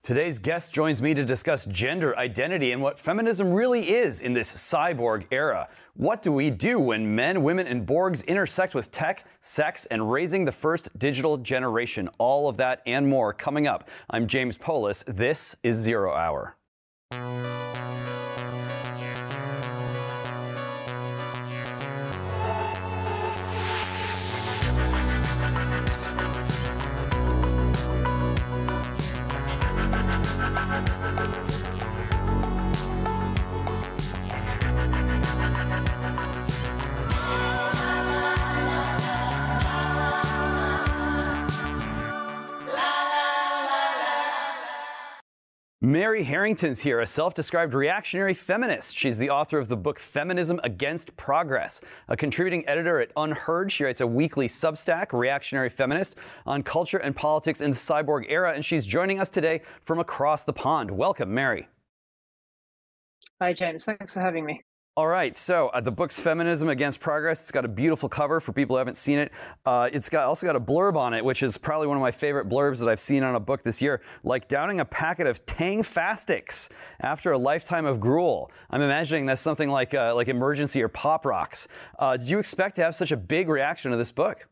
Today's guest joins me to discuss gender identity and what feminism really is in this cyborg era. What do we do when men, women, and Borgs intersect with tech, sex, and raising the first digital generation? All of that and more coming up. I'm James Poulos. This is Zero Hour. Mary Harrington's here, a self-described reactionary feminist. She's the author of the book Feminism Against Progress, a contributing editor at Unheard. She writes a weekly Substack, Reactionary Feminist, on culture and politics in the cyborg era, and she's joining us today from across the pond. Welcome, Mary. Hi, James. Thanks for having me. All right, so the book's Feminism Against Progress. It's got a beautiful cover for people who haven't seen it. It's also got a blurb on it, which is probably one of my favorite blurbs that I've seen on a book this year. Like downing a packet of Tang Fastics after a lifetime of gruel. I'm imagining that's something like Emergency or Pop Rocks. Did you expect to have such a big reaction to this book?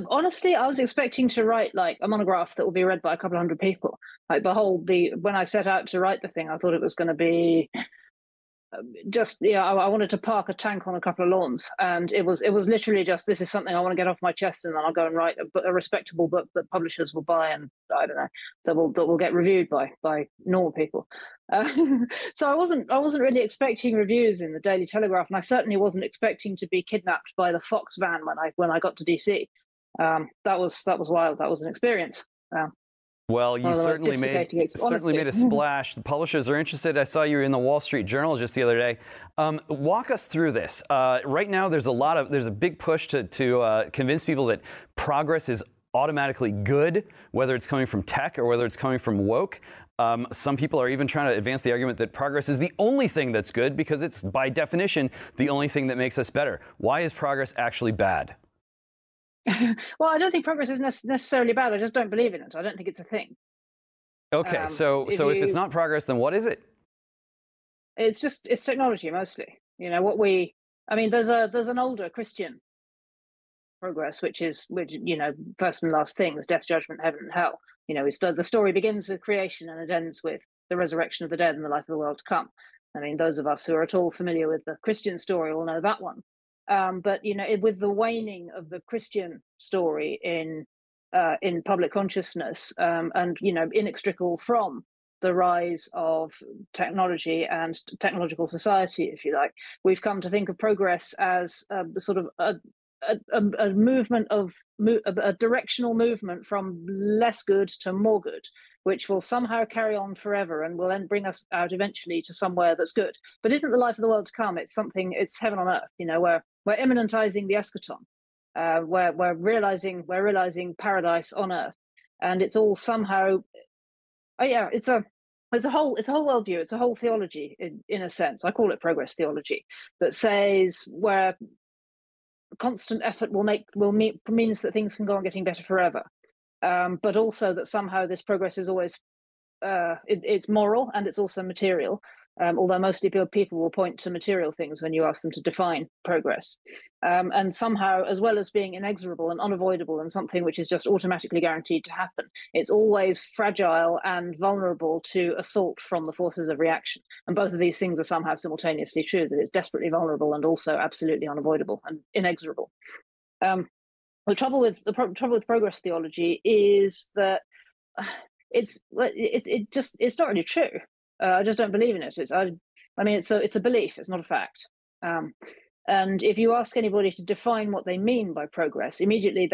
Honestly, I was expecting to write like a monograph that will be read by a couple of hundred people. Like when I set out to write the thing, I thought it was going to be I wanted to park a tank on a couple of lawns, and it was literally just, this is something I want to get off my chest, and then I'll go and write a respectable book that publishers will buy, and I don't know, that will get reviewed by normal people. So I wasn't really expecting reviews in the Daily Telegraph, and I certainly wasn't expecting to be kidnapped by the Fox van when I got to DC. That was wild. That was an experience. Well, you certainly made a splash. The publishers are interested. I saw you were in the Wall Street Journal just the other day. Walk us through this. Right now, there's a big push to convince people that progress is automatically good, whether it's coming from tech or whether it's coming from woke. Some people are even trying to advance the argument that progress is the only thing that's good because it's, by definition, the only thing that makes us better. Why is progress actually bad? Well, I don't think progress is necessarily bad. I just don't believe in it. I don't think it's a thing. Okay, so if it's not progress, then what is it? It's technology mostly. You know there's an older Christian progress, which first and last things, death, judgment, heaven, and hell. The story begins with creation and it ends with the resurrection of the dead and the life of the world to come. I mean, those of us who are at all familiar with the Christian story will know that one. But with the waning of the Christian story in public consciousness, and inextricable from the rise of technology and technological society, if you like, we've come to think of progress as sort of a movement a directional movement from less good to more good, which will somehow carry on forever and will then bring us out eventually to somewhere that's good. But isn't the life of the world to come? It's heaven on earth. We're immanentizing the eschaton. We're realizing paradise on earth, and it's all somehow. It's a whole worldview. It's a whole theology in a sense. I call it progress theology, that says where constant effort means that things can go on getting better forever, but also that somehow this progress is always it's moral and it's also material. Although mostly people will point to material things when you ask them to define progress, and somehow, as well as being inexorable and unavoidable and something which is just automatically guaranteed to happen, it's always fragile and vulnerable to assault from the forces of reaction. And both of these things are somehow simultaneously true, that it's desperately vulnerable and also absolutely unavoidable and inexorable. The trouble with progress theology is that it's not really true. I just don't believe in it. It's a belief. It's not a fact. And if you ask anybody to define what they mean by progress, immediately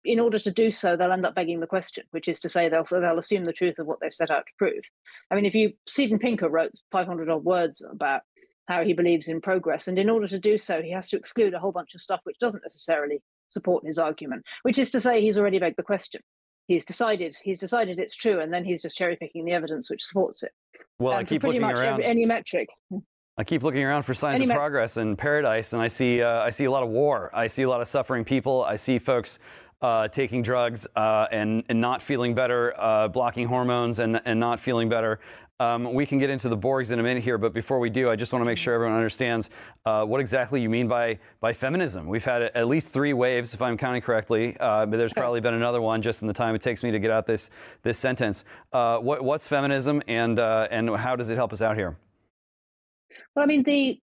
in order to do so, they'll end up begging the question, which is to say they'll assume the truth of what they've set out to prove. I mean, Steven Pinker wrote 500 odd words about how he believes in progress, and in order to do so, he has to exclude a whole bunch of stuff which doesn't necessarily support his argument, which is to say he's already begged the question. He's decided it's true, and then he's just cherry picking the evidence which supports it. Well, I keep looking around. Any metric. I keep looking around for signs of progress in paradise, and I see a lot of war. I see a lot of suffering people. I see folks taking drugs and not feeling better, blocking hormones and not feeling better. We can get into the Borgs in a minute here, but before we do, I just want to make sure everyone understands what exactly you mean by feminism. We've had at least 3 waves, if I'm counting correctly, but there's probably been another one just in the time it takes me to get out this sentence. What's feminism, and how does it help us out here? Well, I mean,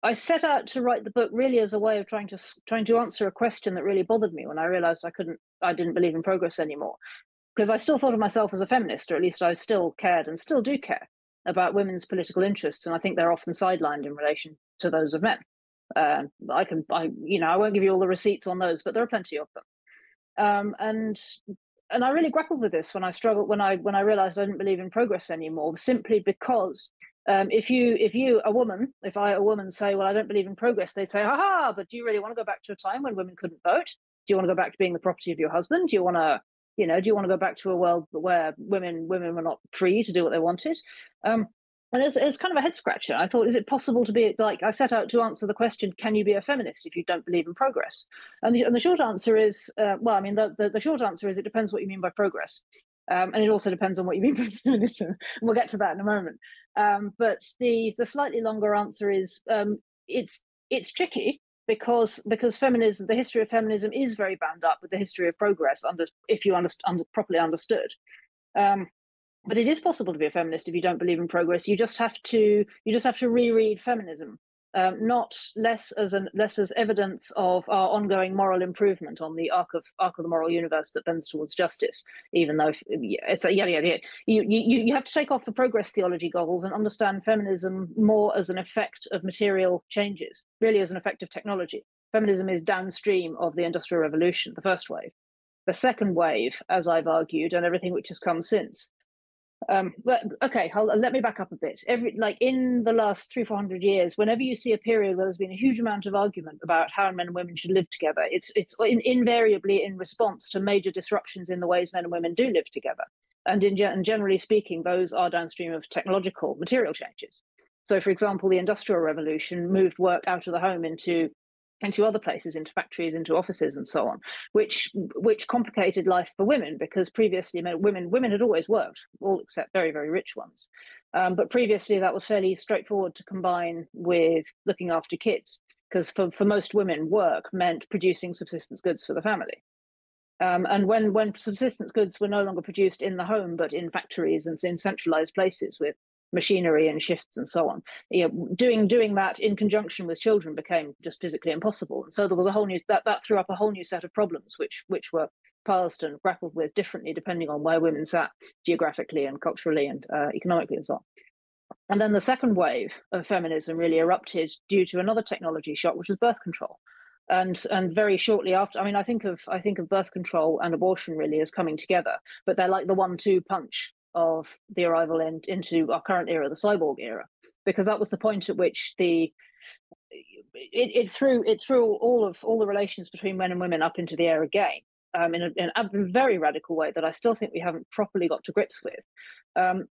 I set out to write the book really as a way of trying to answer a question that really bothered me when I realized I didn't believe in progress anymore. Because I still thought of myself as a feminist, or at least I still cared and still do care about women's political interests, and I think they're often sidelined in relation to those of men. I won't give you all the receipts on those, but there are plenty of them. And I really grappled with this when I realized I didn't believe in progress anymore, simply because if I, a woman, say, well, I don't believe in progress, they'd say, ha, but do you really want to go back to a time when women couldn't vote? Do you want to go back to being the property of your husband? Do you want to go back to a world where women were not free to do what they wanted? And it's kind of a head scratcher. I thought, is it possible to be like, I set out to answer the question, can you be a feminist if you don't believe in progress? And the short answer is, the short answer is it depends what you mean by progress. And it also depends on what you mean by feminism. We'll get to that in a moment. But the slightly longer answer is, it's tricky. Because feminism, the history of feminism is very bound up with the history of progress, properly understood. But it is possible to be a feminist if you don't believe in progress. You just have to reread feminism, not less as evidence of our ongoing moral improvement on the arc of the moral universe that bends towards justice. Even though it's you have to take off the progress theology goggles and understand feminism more as an effect of material changes, really as an effect of technology. Feminism is downstream of the Industrial Revolution, the first wave. The second wave, as I've argued, and everything which has come since. Let me back up a bit. In the last 300-400 years, whenever you see a period where there's been a huge amount of argument about how men and women should live together, it's invariably in response to major disruptions in the ways men and women do live together. And generally speaking, those are downstream of technological material changes. So, for example, the Industrial Revolution moved work out of the home into other places, into factories, into offices, and so on, which complicated life for women, because previously women had always worked, all except very, very rich ones. But previously that was fairly straightforward to combine with looking after kids, because for most women, work meant producing subsistence goods for the family. And when subsistence goods were no longer produced in the home, but in factories and in centralized places with machinery and shifts and so on, doing that in conjunction with children became just physically impossible. And so there was a whole new that threw up a whole new set of problems which were parsed and grappled with differently depending on where women sat geographically and culturally and economically and so on. And then the second wave of feminism really erupted due to another technology shock, which was birth control. And very shortly after, I think of birth control and abortion really as coming together, but they're like the 1-2 punch of the arrival into our current era, the cyborg era, because that was the point at which it threw all the relations between men and women up into the air again, in a very radical way that I still think we haven't properly got to grips with,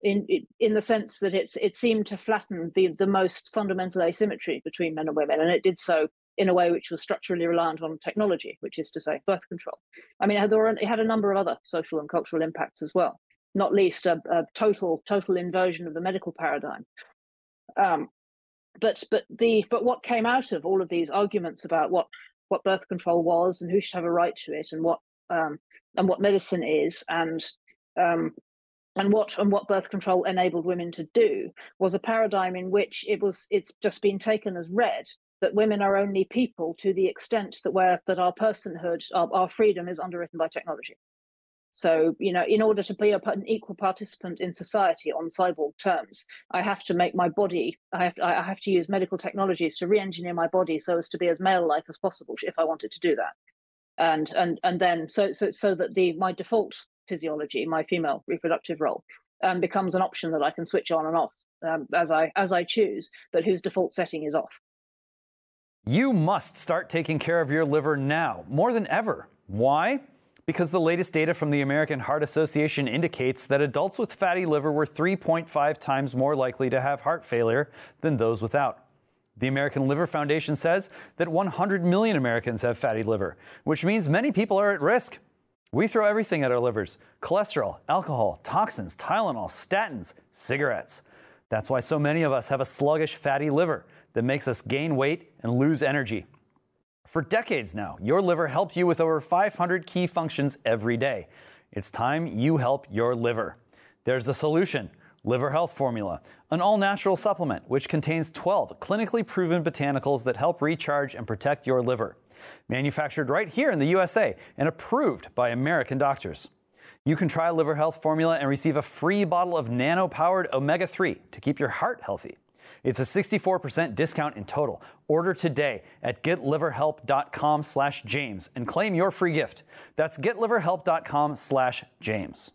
in the sense that it seemed to flatten the most fundamental asymmetry between men and women, and it did so in a way which was structurally reliant on technology, which is to say birth control. It had a number of other social and cultural impacts as well, not least a total inversion of the medical paradigm. But what came out of all of these arguments about what birth control was and who should have a right to it, and what medicine is, and what birth control enabled women to do, was a paradigm in which it's just been taken as read that women are only people to the extent that our personhood, our freedom, is underwritten by technology. So, in order to be an equal participant in society on cyborg terms, I have to make my body, I have to use medical technologies to re-engineer my body so as to be as male-like as possible if I wanted to do that. And then so that my default physiology, my female reproductive role, becomes an option that I can switch on and off as I choose, but whose default setting is off. You must start taking care of your liver now, more than ever. Why? Because the latest data from the American Heart Association indicates that adults with fatty liver were 3.5 times more likely to have heart failure than those without. The American Liver Foundation says that 100 million Americans have fatty liver, which means many people are at risk. We throw everything at our livers: cholesterol, alcohol, toxins, Tylenol, statins, cigarettes. That's why so many of us have a sluggish fatty liver that makes us gain weight and lose energy. For decades now, your liver helps you with over 500 key functions every day. It's time you help your liver. There's the solution: Liver Health Formula, an all-natural supplement which contains 12 clinically proven botanicals that help recharge and protect your liver. Manufactured right here in the USA and approved by American doctors. You can try Liver Health Formula and receive a free bottle of nano-powered omega-3 to keep your heart healthy. It's a 64% discount in total. Order today at getliverhelp.com/James and claim your free gift. That's getliverhelp.com/James.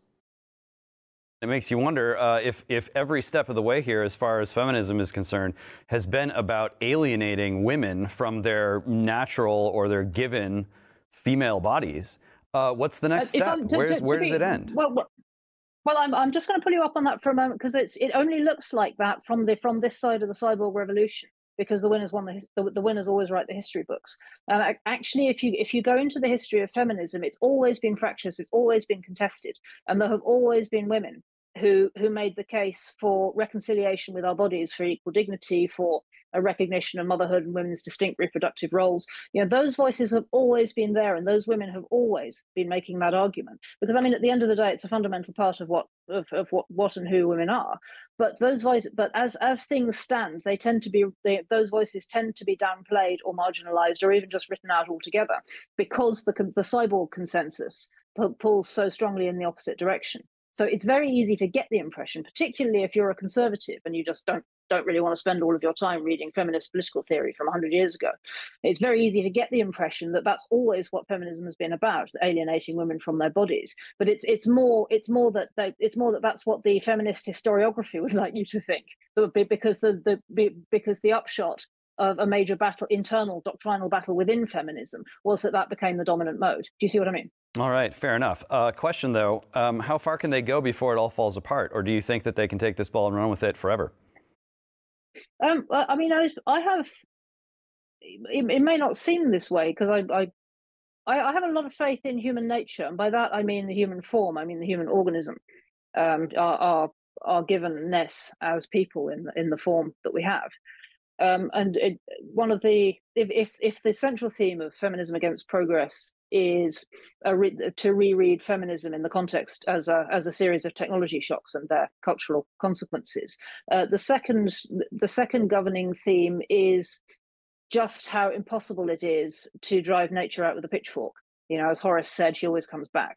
It makes you wonder if every step of the way here, as far as feminism is concerned, has been about alienating women from their natural or their given female bodies. What's the next step? Where does it end? Well, I'm just going to pull you up on that for a moment, because it only looks like that from this side of the cyborg revolution, because the winners the winners always write the history books. And actually, if you go into the history of feminism, it's always been fractious, it's always been contested, and there have always been women who made the case for reconciliation with our bodies, for equal dignity, for a recognition of motherhood and women's distinct reproductive roles. You know, those voices have always been there, and those women have always been making that argument. Because I mean, at the end of the day, it's a fundamental part of what and who women are. But those voices, as things stand, they tend to be those voices tend to be downplayed or marginalized or even just written out altogether, because the cyborg consensus pulls so strongly in the opposite direction. So it's very easy to get the impression, particularly if you're a conservative and you just don't really want to spend all of your time reading feminist political theory from 100 years ago. It's very easy to get the impression that that's always what feminism has been about, alienating women from their bodies. But it's more that that's what the feminist historiography would like you to think, because the upshot of a major internal doctrinal battle within feminism was that became the dominant mode. Do you see what I mean? All right, fair enough. Question though, how far can they go before it all falls apart? Or do you think that they can take this ball and run with it forever? I mean, I have, it may not seem this way, because I have a lot of faith in human nature. And by that, I mean the human form, I mean the human organism, our givenness as people in the form that we have. If the central theme of Feminism Against Progress is to reread feminism in the context as a series of technology shocks and their cultural consequences, the second governing theme is just how impossible it is to drive nature out with a pitchfork. You know, as Horace said, she always comes back.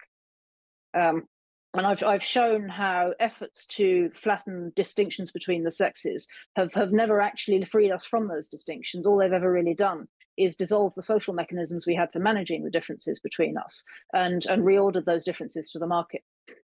And I've shown how efforts to flatten distinctions between the sexes have never actually freed us from those distinctions. All they've ever really done is dissolve the social mechanisms we had for managing the differences between us, and reordered those differences to the market.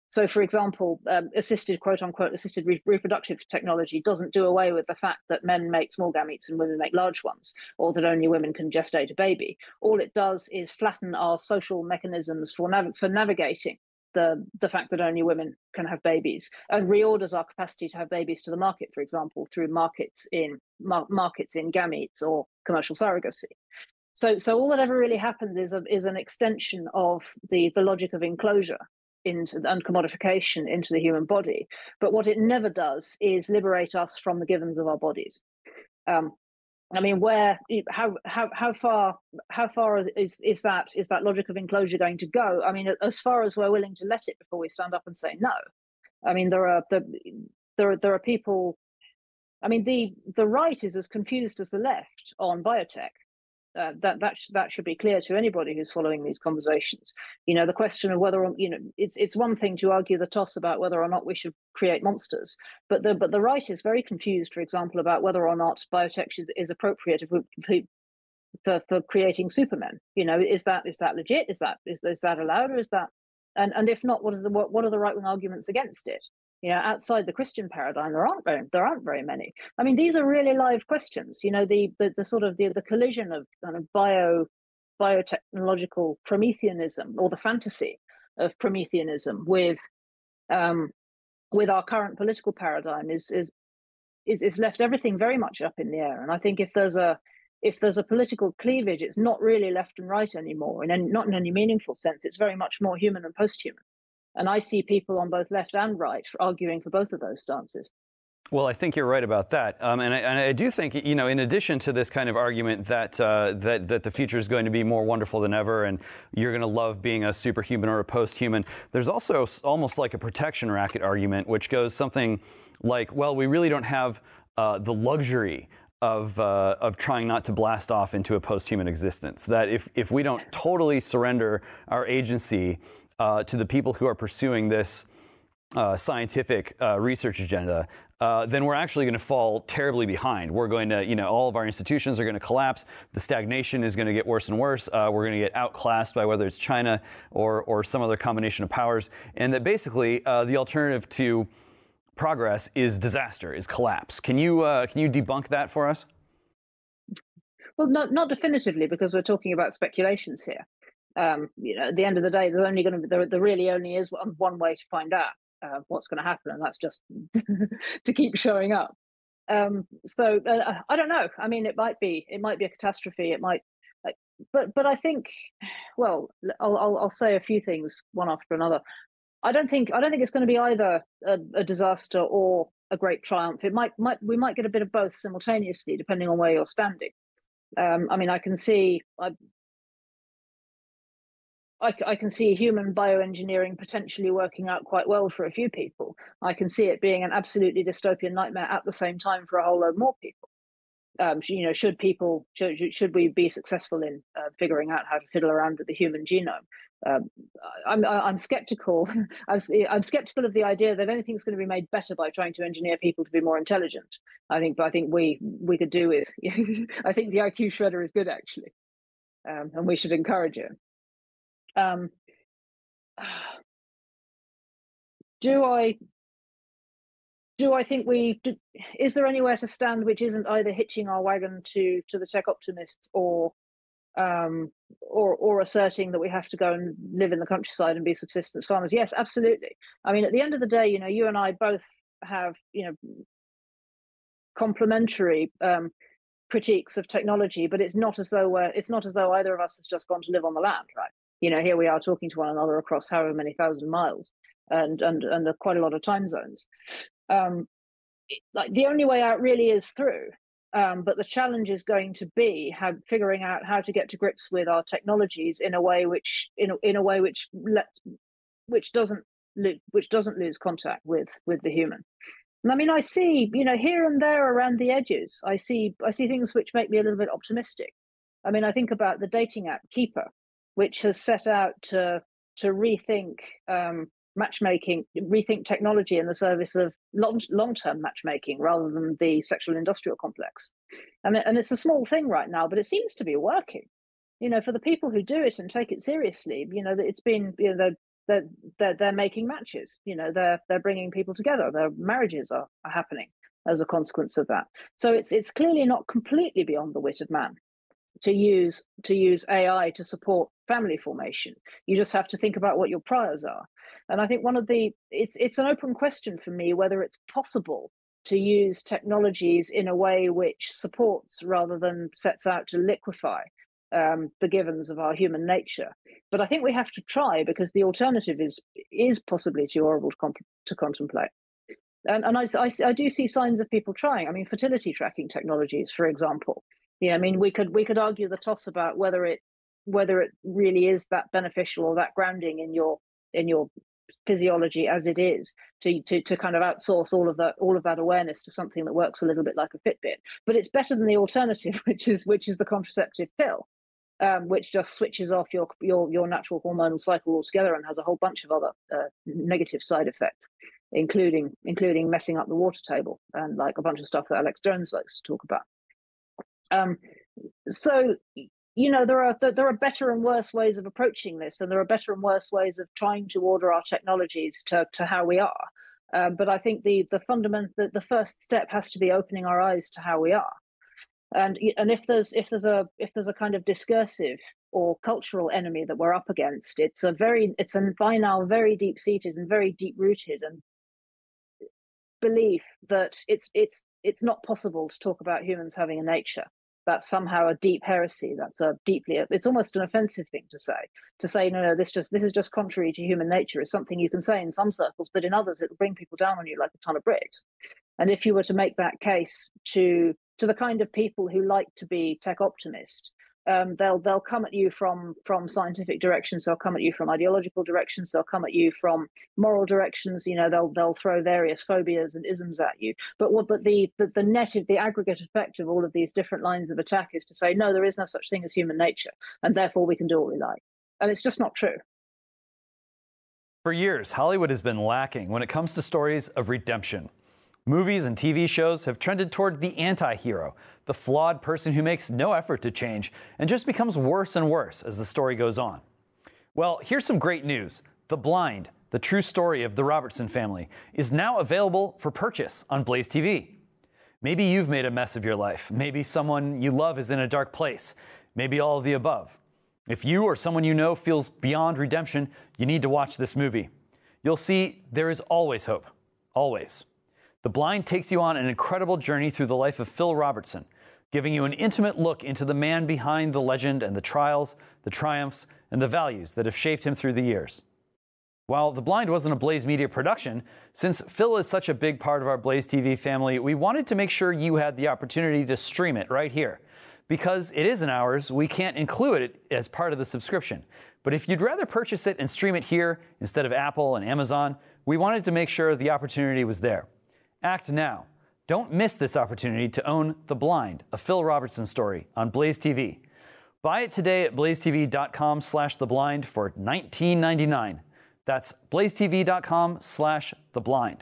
So, for example, quote unquote, assisted reproductive technology doesn't do away with the fact that men make small gametes and women make large ones, or that only women can gestate a baby. All it does is flatten our social mechanisms for navigating the fact that only women can have babies, and reorders our capacity to have babies to the market, for example, through markets in gametes or commercial surrogacy. So all that ever really happens is an extension of the logic of enclosure and commodification into the human body. But what it never does is liberate us from the givens of our bodies. I mean, how far is that logic of enclosure going to go? I mean, as far as we're willing to let it before we stand up and say no. I mean, there are people. I mean, the right is as confused as the left on biotech. That should be clear to anybody who's following these conversations. You know, the question of whether, you know, it's one thing to argue the toss about whether or not we should create monsters, but the right is very confused, for example, about whether or not biotech is appropriate for creating supermen. You know, is that legit? Is that allowed, or is that? And if not, what are the right wing arguments against it? You know, outside the Christian paradigm, there aren't very many. I mean, these are really live questions. You know, the sort of the collision of kind of biotechnological Prometheanism, or the fantasy of Prometheanism with our current political paradigm is it's left everything very much up in the air. And I think if there's a political cleavage, it's not really left and right anymore, and not in any meaningful sense. It's very much more human and post-human. And I see people on both left and right arguing for both of those stances. Well, I think you're right about that, and I do think, you know, in addition to this kind of argument that that the future is going to be more wonderful than ever, and you're going to love being a superhuman or a post-human, there's also almost like a protection racket argument, which goes something like, well, we really don't have the luxury of trying not to blast off into a post-human existence. That if we don't totally surrender our agency to the people who are pursuing this scientific research agenda, then we're actually going to fall terribly behind. We're going to, you know, all of our institutions are going to collapse. The stagnation is going to get worse and worse. We're going to get outclassed by whether it's China or some other combination of powers. And that basically the alternative to progress is disaster, is collapse. Can you debunk that for us? Well, not definitively, because we're talking about speculations here. You know, at the end of the day, there's only going to be, there really only is one way to find out what's going to happen, and that's just to keep showing up. So I don't know. I mean, it might be a catastrophe. It might, but I think, well, I'll say a few things one after another. I don't think it's going to be either a disaster or a great triumph. We might get a bit of both simultaneously, depending on where you're standing. I mean, I can see human bioengineering potentially working out quite well for a few people. I can see it being an absolutely dystopian nightmare at the same time for a whole load more people. You know, should we be successful in figuring out how to fiddle around with the human genome? I'm skeptical. I'm skeptical of the idea that anything's going to be made better by trying to engineer people to be more intelligent. I think we could do with. I think the IQ shredder is good, actually, and we should encourage it. Do I think is there anywhere to stand which isn't either hitching our wagon to the tech optimists or asserting that we have to go and live in the countryside and be subsistence farmers? Yes, absolutely. I mean, at the end of the day, you know, you and I both have, you know, complementary critiques of technology, but it's not as though either of us has just gone to live on the land, right? You know, here we are talking to one another across however many thousand miles and quite a lot of time zones. Like the only way out really is through. But the challenge is going to be figuring out how to get to grips with our technologies in a way which doesn't lose contact with the human. And I mean, I see, you know, here and there around the edges, I see things which make me a little bit optimistic. I mean, I think about the dating app Keeper, which has set out to rethink matchmaking, rethink technology in the service of long-term matchmaking rather than the sexual industrial complex. And it's a small thing right now, but it seems to be working. You know, for the people who do it and take it seriously, you know, it's been, you know, they're making matches. You know, they're bringing people together. Their marriages are happening as a consequence of that. So it's clearly not completely beyond the wit of man to use AI to support family formation. You just have to think about what your priors are. And I think it's an open question for me whether it's possible to use technologies in a way which supports rather than sets out to liquefy the givens of our human nature. But I think we have to try, because the alternative is possibly too horrible to contemplate. And I do see signs of people trying. I mean, fertility tracking technologies, for example. Yeah, I mean, we could argue the toss about whether it really is that beneficial or that grounding in your physiology as it is to kind of outsource all of that awareness to something that works a little bit like a Fitbit. But it's better than the alternative, which is the contraceptive pill, which just switches off your natural hormonal cycle altogether and has a whole bunch of other negative side effects, including messing up the water table and like a bunch of stuff that Alex Jones likes to talk about. So, you know, there are better and worse ways of approaching this, and there are better and worse ways of trying to order our technologies to how we are. But I think the first step has to be opening our eyes to how we are. And if there's a kind of discursive or cultural enemy that we're up against, it's a by now very deep-seated and very deep-rooted and belief that it's it's not possible to talk about humans having a nature. That's somehow a deep heresy. That's a deeply, it's almost an offensive thing to say. To say, no, this is just contrary to human nature is something you can say in some circles, but in others it'll bring people down on you like a ton of bricks. And if you were to make that case to the kind of people who like to be tech optimist, they'll come at you from scientific directions. They'll come at you from ideological directions. They'll come at you from moral directions. You know, they'll throw various phobias and isms at you. But the net of the aggregate effect of all of these different lines of attack is to say, no, there is no such thing as human nature, and therefore we can do what we like. And it's just not true. For years, Hollywood has been lacking when it comes to stories of redemption. Movies and TV shows have trended toward the anti-hero, the flawed person who makes no effort to change and just becomes worse and worse as the story goes on. Well, here's some great news. The Blind, the true story of the Robertson family, is now available for purchase on BlazeTV. Maybe you've made a mess of your life. Maybe someone you love is in a dark place. Maybe all of the above. If you or someone you know feels beyond redemption, you need to watch this movie. You'll see there is always hope. Always. The Blind takes you on an incredible journey through the life of Phil Robertson, giving you an intimate look into the man behind the legend and the trials, the triumphs, and the values that have shaped him through the years. While The Blind wasn't a Blaze Media production, since Phil is such a big part of our Blaze TV family, we wanted to make sure you had the opportunity to stream it right here. Because it isn't ours, we can't include it as part of the subscription. But if you'd rather purchase it and stream it here instead of Apple and Amazon, we wanted to make sure the opportunity was there. Act now. Don't miss this opportunity to own The Blind, a Phil Robertson story on Blaze TV. Buy it today at blazetv.com/theblind for $19.99. That's blazetv.com/theblind.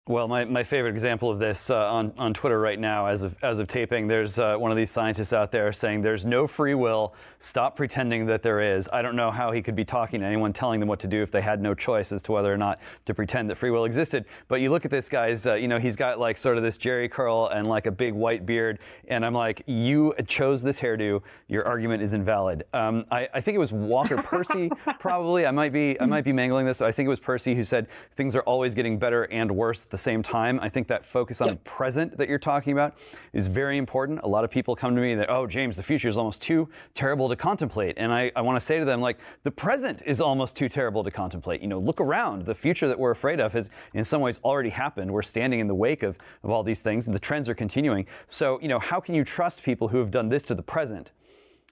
Well, my favorite example of this on Twitter right now, as of taping, there's one of these scientists out there saying there's no free will. Stop pretending that there is. I don't know how he could be talking to anyone telling them what to do if they had no choice as to whether or not to pretend that free will existed. But you look at this guy's, you know, he's got like sort of this Jerry curl and like a big white beard. And I'm like, you chose this hairdo. Your argument is invalid. I think it was Walker Percy, probably. I might be mangling this. I think it was Percy who said things are always getting better and worse at the same time. I think that focus on the present that you're talking about is very important. A lot of people come to me that, oh, James, the future is almost too terrible to contemplate. And I want to say to them, like, the present is almost too terrible to contemplate. You know, look around. The future that we're afraid of has in some ways already happened. We're standing in the wake of all these things, and the trends are continuing. So, you know, how can you trust people who have done this to the present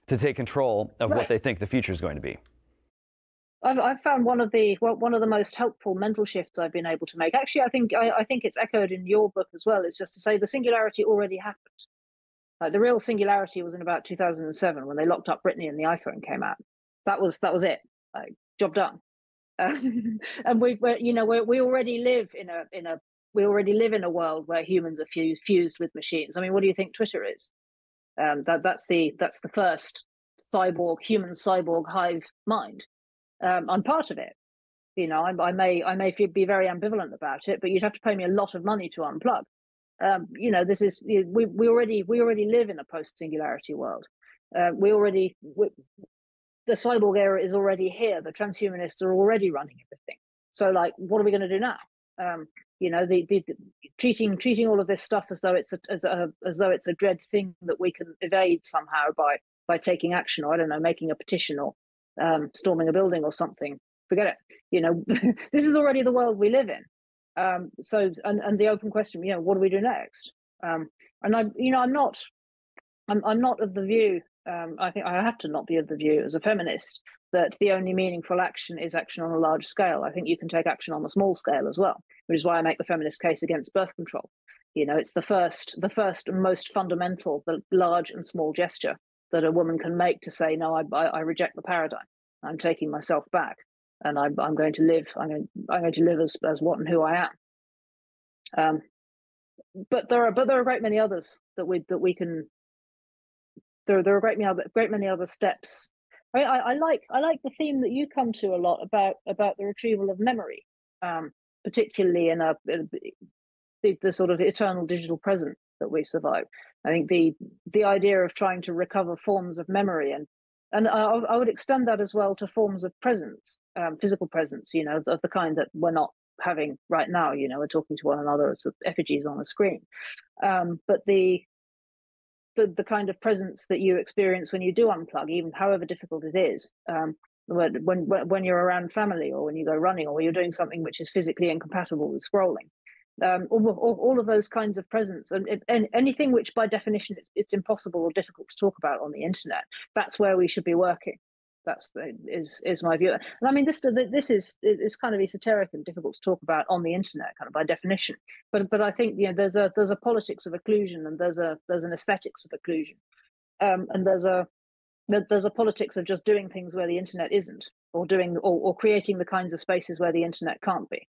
to take control of what they think the future is going to be? I've found one of the most helpful mental shifts I've been able to make. Actually, I think it's echoed in your book as well. It's just to say the singularity already happened. Like, the real singularity was in about 2007 when they locked up Britney and the iPhone came out. That was it. Like, job done. And we already live in a world where humans are fused with machines. I mean, what do you think Twitter is? That's the first human cyborg hive mind. I'm part of it. You know, I may be very ambivalent about it, but you'd have to pay me a lot of money to unplug. You know, this is we already live in a post-singularity world. The cyborg era is already here. The transhumanists are already running everything. So, like, what are we going to do now? You know, the treating all of this stuff as though it's a dread thing that we can evade somehow by taking action, or I don't know, making a petition or storming a building or something. Forget it. You know, this is already the world we live in. So the open question, you know, what do we do next? And I'm not of the view. I think I have to not be of the view as a feminist that the only meaningful action is action on a large scale. I think you can take action on a small scale as well, which is why I make the feminist case against birth control. You know, it's the first and most fundamental, the large and small gesture that a woman can make to say, no, I reject the paradigm. I'm taking myself back, and I'm going to live. I'm going to live as what and who I am. But there are a great many others that we can. There are a great many other steps. I like the theme that you come to a lot about the retrieval of memory, particularly in the sort of eternal digital present that we survive. I think the idea of trying to recover forms of memory and I would extend that as well to forms of presence, physical presence, you know, of the kind that we're not having right now. We're talking to one another as effigies on a screen. But the kind of presence that you experience when you do unplug, even however difficult it is, when you're around family, or when you go running, or when you're doing something which is physically incompatible with scrolling, all of those kinds of presence, and anything which by definition it's impossible or difficult to talk about on the internet, that's where we should be working. Is my view. And I mean, this is kind of esoteric and difficult to talk about on the internet, kind of by definition. But I think there's a politics of occlusion, and there's an aesthetics of occlusion, and there's a politics of just doing things where the internet isn't, or creating the kinds of spaces where the internet can't be.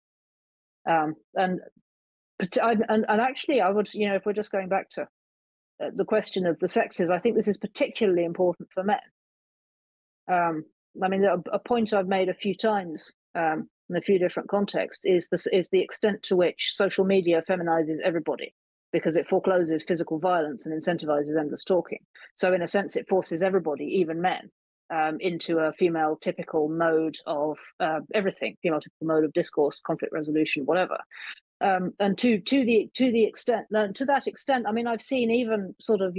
And actually, I would, if we're just going back to the question of the sexes, I think this is particularly important for men. I mean, a point I've made a few times in a few different contexts is the extent to which social media feminizes everybody, because it forecloses physical violence and incentivizes endless talking. So in a sense, it forces everybody, even men, into a female typical mode of everything, female typical mode of discourse, conflict resolution, whatever. And to that extent, I mean, I've seen even sort of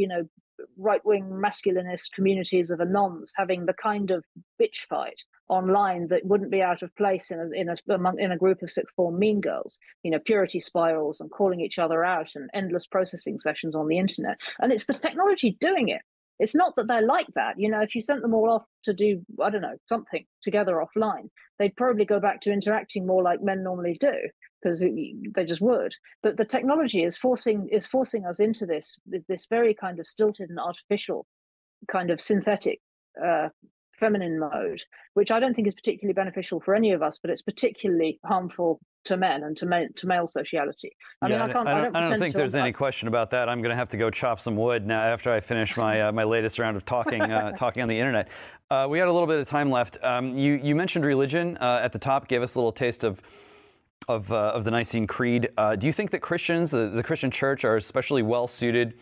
right-wing masculinist communities of anons having the kind of bitch fight online that wouldn't be out of place in a group of sixth form mean girls, purity spirals and calling each other out, and endless processing sessions on the internet. And it's the technology doing it. It's not that they're like that. If you sent them all off to do, I don't know, something together offline, they'd probably go back to interacting more like men normally do, because they just would. But the technology is forcing us into this very kind of stilted and artificial, kind of synthetic feminine mode, which I don't think is particularly beneficial for any of us, but it's particularly harmful to men and to male sociality. I don't think there's any question about that. I'm going to have to go chop some wood now after I finish my my latest round of talking talking on the internet. We got a little bit of time left. You mentioned religion at the top, gave us a little taste of the Nicene Creed. Do you think that Christians, the Christian Church, are especially well suited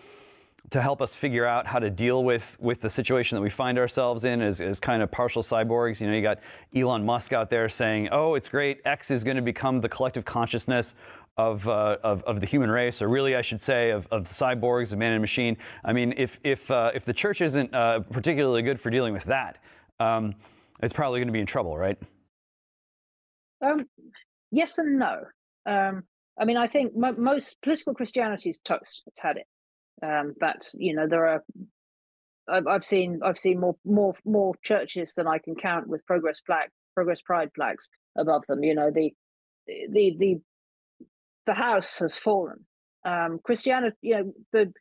to help us figure out how to deal with the situation that we find ourselves in as kind of partial cyborgs? You got Elon Musk out there saying, "Oh, it's great. X is going to become the collective consciousness of the human race," or really, I should say, of the cyborgs, of man and machine. I mean, if the church isn't particularly good for dealing with that, it's probably going to be in trouble, right? Yes and no. I mean, I think most political Christianity is toast. It's had it. That's there are. I've seen more churches than I can count with progress pride flags above them. The house has fallen. Christianity, the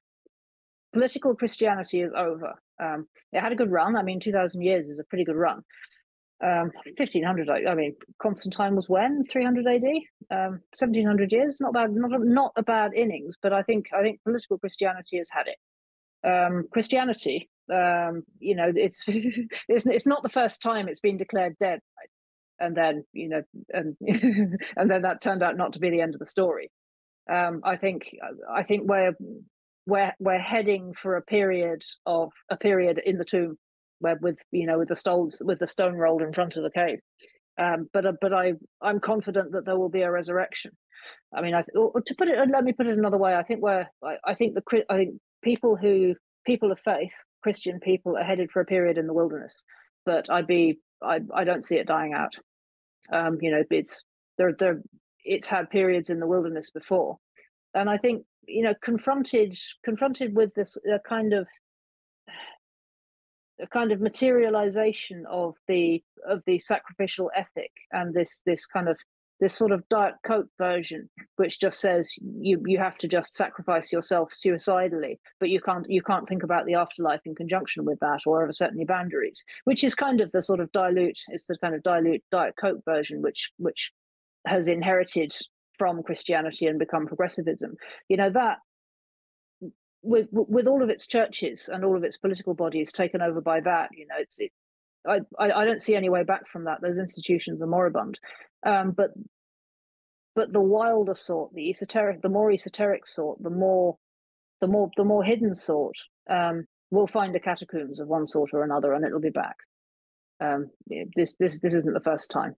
political Christianity is over. It had a good run. I mean, 2,000 years is a pretty good run. 1500. I mean, Constantine was when 300 AD, 1700 years. Not bad. Not a bad innings. But I think political Christianity has had it. Christianity, it's not the first time it's been declared dead, right? And then and then that turned out not to be the end of the story. I think we're heading for a period in the tomb, where with the stone rolled in front of the cave. But I'm confident that there will be a resurrection. I mean, let me put it another way. I think people of faith, Christian people, are headed for a period in the wilderness. But I don't see it dying out. It's had periods in the wilderness before, and I think confronted with this kind of materialization of the sacrificial ethic, and this sort of Diet Coke version, which just says you have to just sacrifice yourself suicidally, but you can't think about the afterlife in conjunction with that, or overset any boundaries, which is kind of the sort of dilute Diet Coke version, which has inherited from Christianity and become progressivism. That with all of its churches and all of its political bodies taken over by that, I don't see any way back from that. Those institutions are moribund. But the wilder sort, the more esoteric sort, the more hidden sort, will find a catacombs of one sort or another, and it'll be back. This isn't the first time.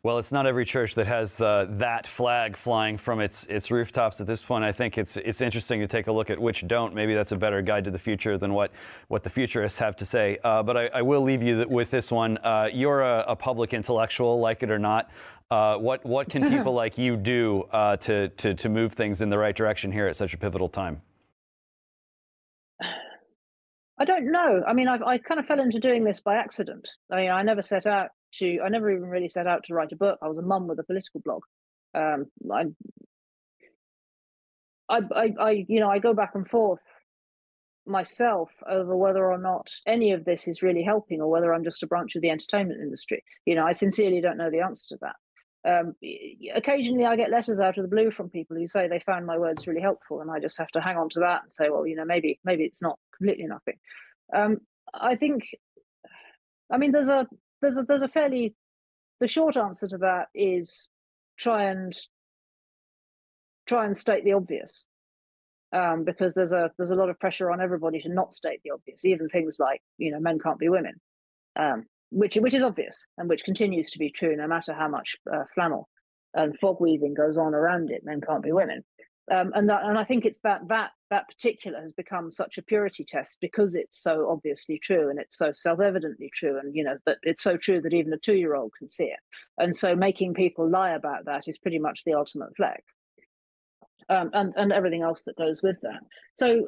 Well, it's not every church that has that flag flying from its rooftops at this point. I think it's interesting to take a look at which don't. Maybe that's a better guide to the future than what the futurists have to say. But I will leave you with this one. You're a public intellectual, like it or not. What can people like you do to move things in the right direction here at such a pivotal time? I don't know. I mean, I kind of fell into doing this by accident. I mean, I never even really set out to write a book. I was a mum with a political blog. I go back and forth myself over whether or not any of this is really helping, or whether I'm just a branch of the entertainment industry. I sincerely don't know the answer to that. Occasionally I get letters out of the blue from people who say they found my words really helpful, and I just have to hang on to that and say, well, maybe it's not completely nothing. I think, I mean, there's a fairly, the short answer to that is try and state the obvious, because there's a lot of pressure on everybody to not state the obvious, even things like men can't be women. Which is obvious, and which continues to be true no matter how much flannel and fog weaving goes on around it. Men can't be women, and I think it's that particular has become such a purity test because it's so obviously true, and it's so self-evidently true, and that it's so true that even a 2-year-old can see it. And so making people lie about that is pretty much the ultimate flex, and everything else that goes with that. So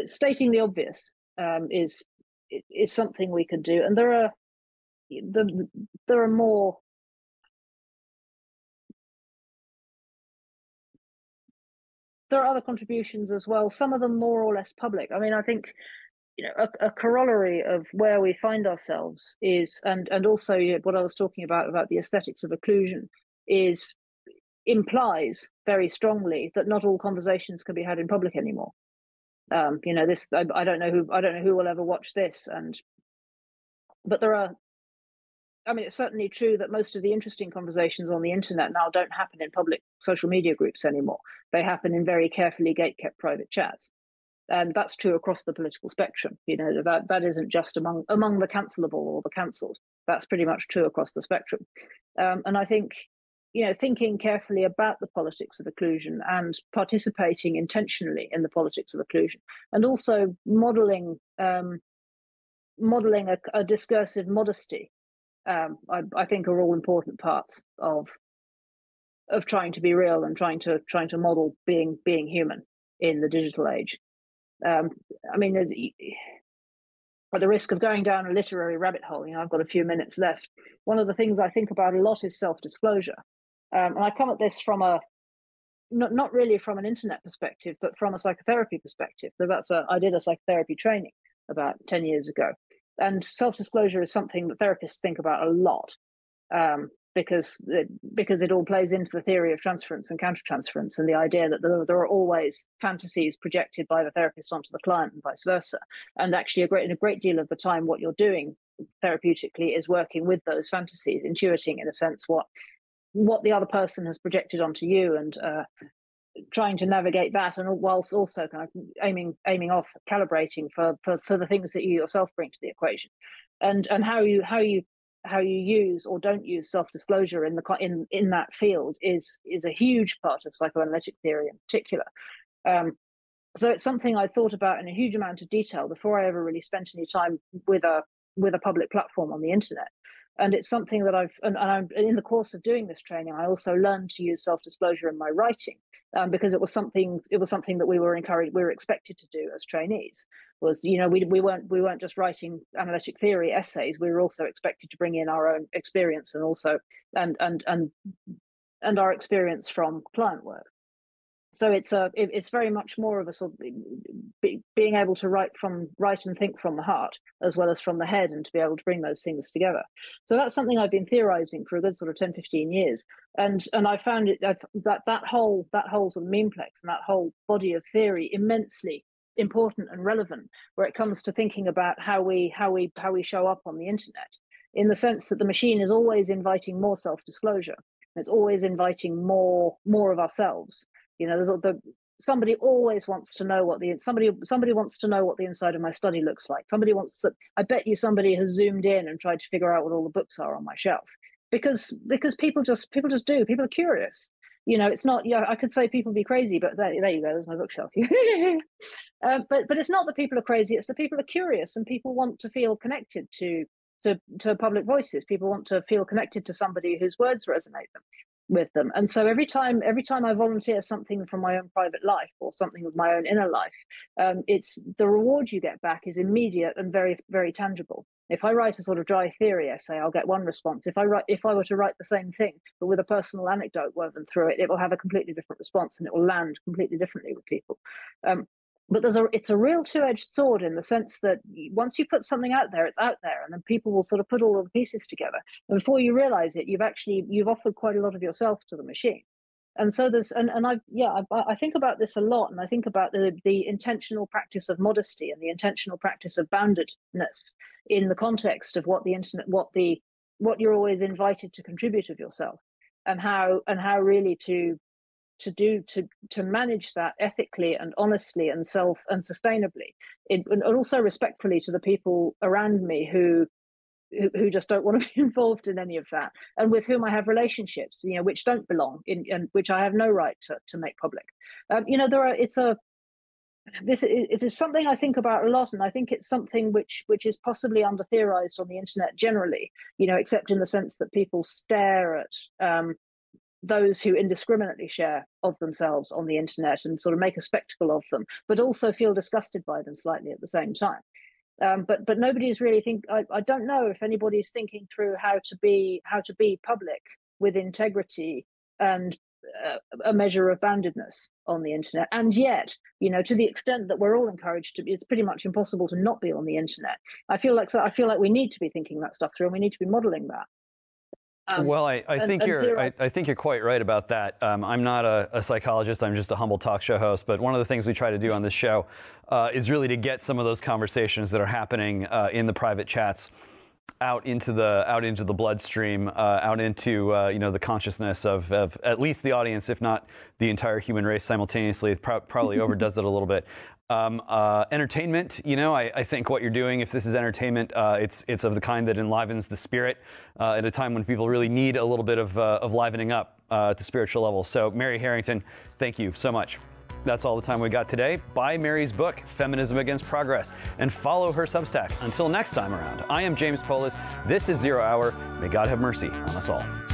stating the obvious is something we could do, and there are more. There are other contributions as well, some of them more or less public. I mean, I think a corollary of where we find ourselves is, and also what I was talking about the aesthetics of occlusion, implies very strongly that not all conversations can be had in public anymore. This I don't know who will ever watch this, but there are. I mean, it's certainly true that most of the interesting conversations on the internet now don't happen in public social media groups anymore. They happen in very carefully gate-kept private chats. And that's true across the political spectrum. That isn't just among the cancelable or the cancelled. That's pretty much true across the spectrum. And I think, thinking carefully about the politics of occlusion and participating intentionally in the politics of occlusion, and also modeling a discursive modesty, I think are all important parts of trying to be real and trying to model being human in the digital age. I mean, at the risk of going down a literary rabbit hole, I've got a few minutes left. One of the things I think about a lot is self-disclosure, and I come at this from not really from an internet perspective, but from a psychotherapy perspective. So I did a psychotherapy training about 10 years ago. And self-disclosure is something that therapists think about a lot, because it all plays into the theory of transference and countertransference, and the idea that there are always fantasies projected by the therapist onto the client and vice versa. And actually, a great deal of the time, what you're doing therapeutically is working with those fantasies, intuiting, in a sense, what the other person has projected onto you, and trying to navigate that, and whilst also kind of aiming off, calibrating for the things that you yourself bring to the equation, and how you use or don't use self-disclosure in that field is a huge part of psychoanalytic theory in particular. So it's something I thought about in a huge amount of detail before I ever really spent any time with a public platform on the internet. And it's something that I'm in the course of doing this training, I also learned to use self-disclosure in my writing, because it was something that we were expected to do as trainees. Was we weren't just writing analytic theory essays. We were also expected to bring in our own experience, and also and our experience from client work. So it's very much more of a sort of being able to write and think from the heart as well as from the head, and to be able to bring those things together. So that's something I've been theorizing for a good sort of 10, 15 years. And I found that whole sort of memeplex and that whole body of theory immensely important and relevant where it comes to thinking about how we show up on the internet, in the sense that the machine is always inviting more self-disclosure. It's always inviting more of ourselves. Somebody always wants to know somebody wants to know what the inside of my study looks like. I bet you somebody has zoomed in and tried to figure out what all the books are on my shelf. because people just do. People are curious. You know, it's not. Yeah, I could say people be crazy, but there you go. There's my bookshelf. But it's not that people are crazy. It's that people are curious, and people want to feel connected to public voices. People want to feel connected to somebody whose words resonate with them. And so every time I volunteer something from my own private life or something with my own inner life, it's the reward you get back is immediate and very, very tangible. If I write a sort of dry theory essay, I'll get one response. If I were to write the same thing, but with a personal anecdote woven through it, it will have a completely different response, and it will land completely differently with people. But it's a real two-edged sword in the sense that once you put something out there, it's out there, and then people will sort of put all of the pieces together. And before you realize it, you've offered quite a lot of yourself to the machine. And so I think about this a lot, and I think about the intentional practice of modesty and the intentional practice of boundedness in the context of what the internet, what you're always invited to contribute of yourself, and how really to manage that ethically and honestly and sustainably, and also respectfully to the people around me who just don't want to be involved in any of that, and with whom I have relationships, you know, which don't belong in, and which I have no right to make public. You know, it is something I think about a lot, and I think it's something which is possibly under theorized on the internet generally, you know, except in the sense that people stare at those who indiscriminately share of themselves on the internet and sort of make a spectacle of them, but also feel disgusted by them slightly at the same time. But nobody's really I don't know if anybody's thinking through how to be public with integrity and a measure of boundedness on the internet. And yet, you know, to the extent that we're all encouraged to be, it's pretty much impossible to not be on the internet. I feel like we need to be thinking that stuff through, and we need to be modeling that. Well, I think you're quite right about that. I'm not a psychologist. I'm just a humble talk show host. But one of the things we try to do on this show is really to get some of those conversations that are happening in the private chats out into the bloodstream, out into you know, the consciousness of at least the audience, if not the entire human race simultaneously. It probably overdoes it a little bit. Entertainment, you know, I think what you're doing, if this is entertainment, it's of the kind that enlivens the spirit at a time when people really need a little bit of livening up at the spiritual level. So Mary Harrington, thank you so much. That's all the time we got today. Buy Mary's book, Feminism Against Progress, and follow her Substack. Until next time around, I am James Poulos. This is Zero Hour. May God have mercy on us all.